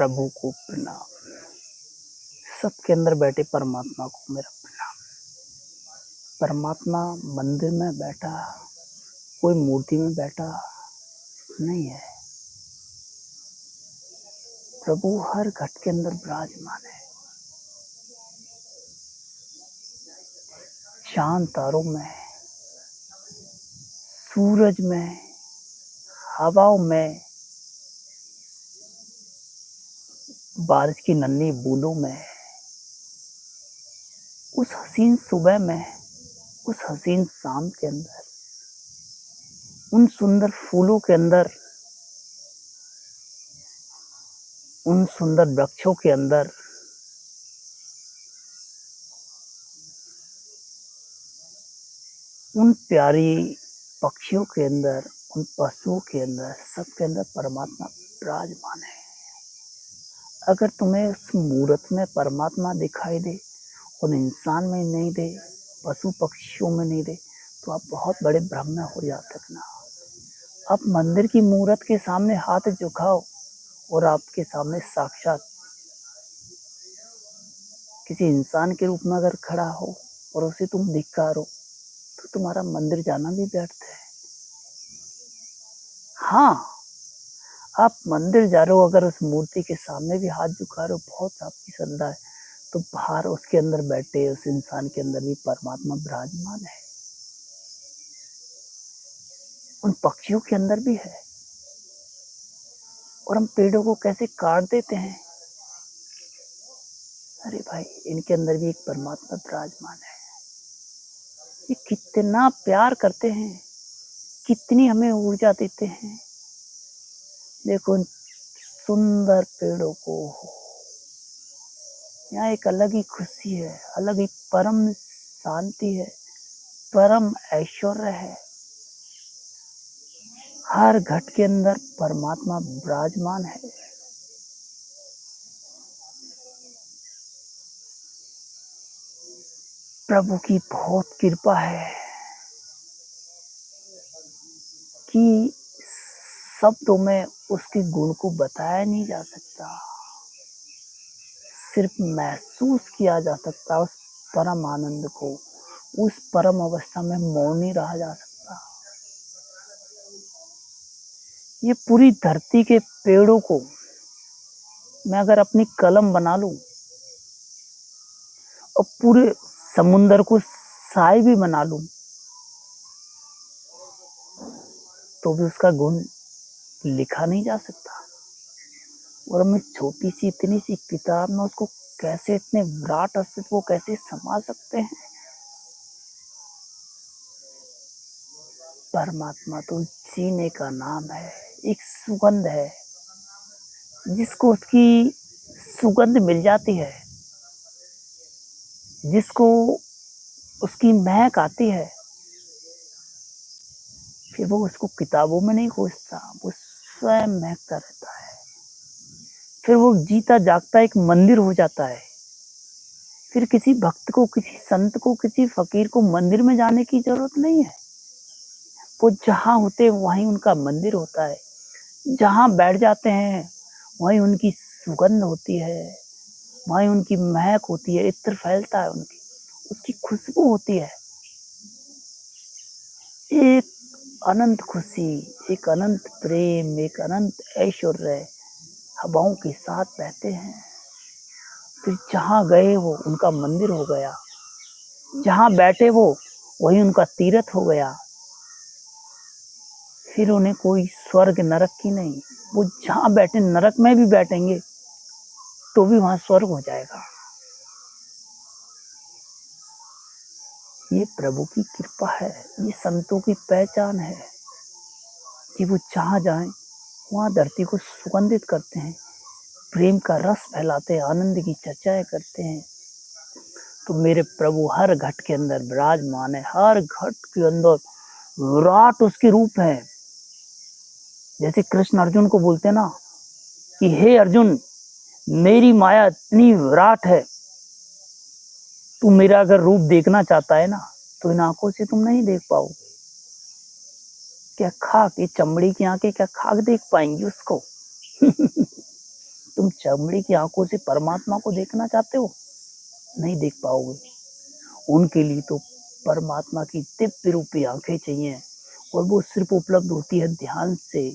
प्रभु को प्रणाम। सबके अंदर बैठे परमात्मा को मेरा प्रणाम। परमात्मा मंदिर में बैठा, कोई मूर्ति में बैठा नहीं है। प्रभु हर घट के अंदर विराजमान है। चांद तारों में, सूरज में, हवाओं में, बारिश की नन्ही बूंदों में, उस हसीन सुबह में, उस हसीन शाम के अंदर, उन सुंदर फूलों के अंदर, उन सुंदर वृक्षों के अंदर, उन प्यारी पक्षियों के अंदर, उन पशुओं के अंदर, सबके अंदर परमात्मा विराजमान है। अगर तुम्हें उस मूर्त में परमात्मा दिखाई दे और इंसान में नहीं दे, पशु पक्षियों में नहीं दे, तो आप बहुत बड़े भ्रम में हो जाते ना। आप मंदिर की मूर्त के सामने हाथ झुकाओ और आपके सामने साक्षात किसी इंसान के रूप में अगर खड़ा हो और उसे तुम धिक्कारो, तो तुम्हारा मंदिर जाना भी व्यर्थ है। हाँ, आप मंदिर जा रहे हो, अगर उस मूर्ति के सामने भी हाथ झुका रहे हो, बहुत आपकी श्रद्धा है, तो बाहर उसके अंदर बैठे उस इंसान के अंदर भी परमात्मा विराजमान है। उन पक्षियों के अंदर भी है। और हम पेड़ों को कैसे काट देते हैं। अरे भाई, इनके अंदर भी एक परमात्मा विराजमान है। ये कितना प्यार करते हैं, कितनी हमें ऊर्जा देते हैं। देखो इन सुंदर पेड़ों को, यहाँ एक अलग ही खुशी है, अलग ही परम शांति है, परम ऐश्वर्य है। हर घट के अंदर परमात्मा विराजमान है। प्रभु की बहुत कृपा है कि शब्दों में उसके गुण को बताया नहीं जा सकता, सिर्फ महसूस किया जा सकता। उस परम आनंद को, उस परम अवस्था में मौन नहीं रहा जा सकता। ये पूरी धरती के पेड़ों को मैं अगर अपनी कलम बना लूं और पूरे समुंदर को साय भी बना लूं, तो भी उसका गुण लिखा नहीं जा सकता। और हम इस छोटी सी इतनी सी किताब में उसको कैसे, इतने विराट अस्तित्व को कैसे संभाल सकते हैं। परमात्मा तो जीने का नाम है, एक सुगंध है। जिसको उसकी सुगंध मिल जाती है, जिसको उसकी महक आती है, फिर वो उसको किताबों में नहीं खोजता, वो स्वयं महकता रहता है। फिर वो जीता जागता एक मंदिर हो जाता है। फिर किसी भक्त को, किसी संत को, किसी फकीर को मंदिर में जाने की जरूरत नहीं है। वो जहाँ होते हैं वहीं उनका मंदिर होता है। जहाँ बैठ जाते हैं वहीं उनकी सुगंध होती है, वहीं उनकी महक होती है, इत्र फैलता है, उनकी उसकी खुशबू होती है। एक अनंत खुशी, एक अनंत प्रेम, एक अनंत ऐश्वर्य हवाओं के साथ बहते हैं। फिर जहाँ गए वो उनका मंदिर हो गया, जहाँ बैठे वो वही उनका तीर्थ हो गया। फिर उन्हें कोई स्वर्ग नरक की नहीं, वो जहाँ बैठे नरक में भी बैठेंगे तो भी वहां स्वर्ग हो जाएगा। ये प्रभु की कृपा है, ये संतों की पहचान है कि वो जहाँ जाएं वहां धरती को सुगंधित करते हैं, प्रेम का रस फैलाते हैं, आनंद की चर्चाएं करते हैं। तो मेरे प्रभु हर घट के अंदर विराजमान है, हर घट के अंदर विराट उसके रूप है। जैसे कृष्ण अर्जुन को बोलते हैं ना कि हे अर्जुन, मेरी माया इतनी विराट है, तू मेरा अगर रूप देखना चाहता है ना, तो इन आंखों से तुम नहीं देख पाओगे। क्या खाक, ये चमड़ी की आंखें क्या खाक देख पाएंगी उसको? तुम चमड़ी की आंखों से परमात्मा को देखना चाहते हो, नहीं देख पाओगे। उनके लिए तो परमात्मा की दिव्य रूपी आंखें चाहिए, और वो सिर्फ उपलब्ध होती है ध्यान से,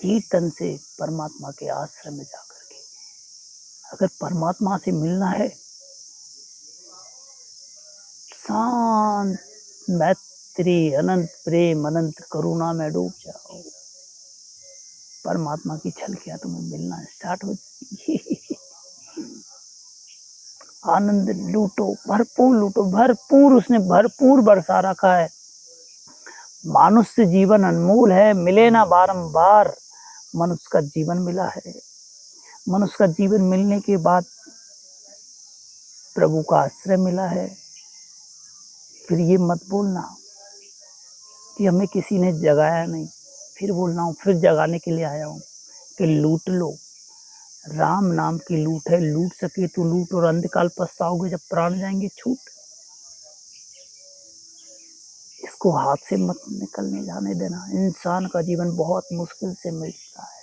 कीर्तन से, परमात्मा के आश्रम में जाकर के। अगर परमात्मा से मिलना है, शांत मैत्री, अनंत प्रेम, अनंत करुणा में डूब जाओ, परमात्मा की झलकियां तुम्हें मिलना स्टार्ट हो जाएगी। आनंद लूटो, भरपूर लूटो, भरपूर, उसने भरपूर बरसा रखा है। मनुष्य जीवन अनमोल है, मिले ना बारंबार। मनुष्य का जीवन मिला है, मनुष्य का जीवन मिलने के बाद प्रभु का आश्रय मिला है। फिर ये मत बोलना कि हमें किसी ने जगाया नहीं, फिर बोल रहा हूँ, फिर जगाने के लिए आया हूँ कि लूट लो। राम नाम की लूट है, लूट सके तो लूट, और अंधकाल पछताओगे जब प्राण जाएंगे छूट। इसको हाथ से मत निकलने जाने देना। इंसान का जीवन बहुत मुश्किल से मिलता है,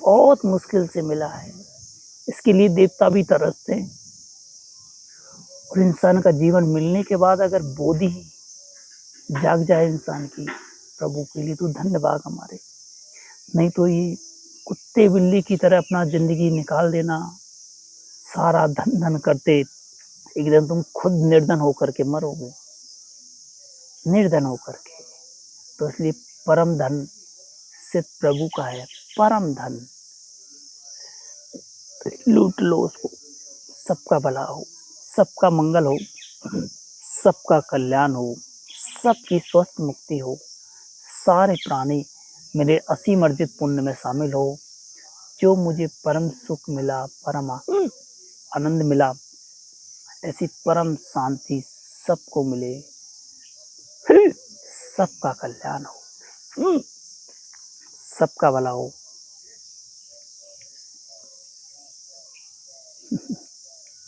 बहुत मुश्किल से मिला है। इसके लिए देवता भी तरसते हैं। और इंसान का जीवन मिलने के बाद अगर बोधी जाग जाए इंसान की प्रभु के लिए, तो धन्यवाद हमारे। नहीं तो ये कुत्ते बिल्ली की तरह अपना जिंदगी निकाल देना, सारा धन धन करते एकदम तुम खुद निर्धन होकर के मरोगे, निर्धन होकर के। तो इसलिए परम धन सिर्फ प्रभु का है, परम धन। लूट लो उसको, सबका भला हो, सबका मंगल हो, सबका कल्याण हो, सबकी स्वस्थ मुक्ति हो, सारे प्राणी मेरे असीम अर्जित पुण्य में शामिल हो। जो मुझे परम सुख मिला, परम आनंद मिला, ऐसी परम शांति सबको मिले, सबका कल्याण हो, सबका भला हो।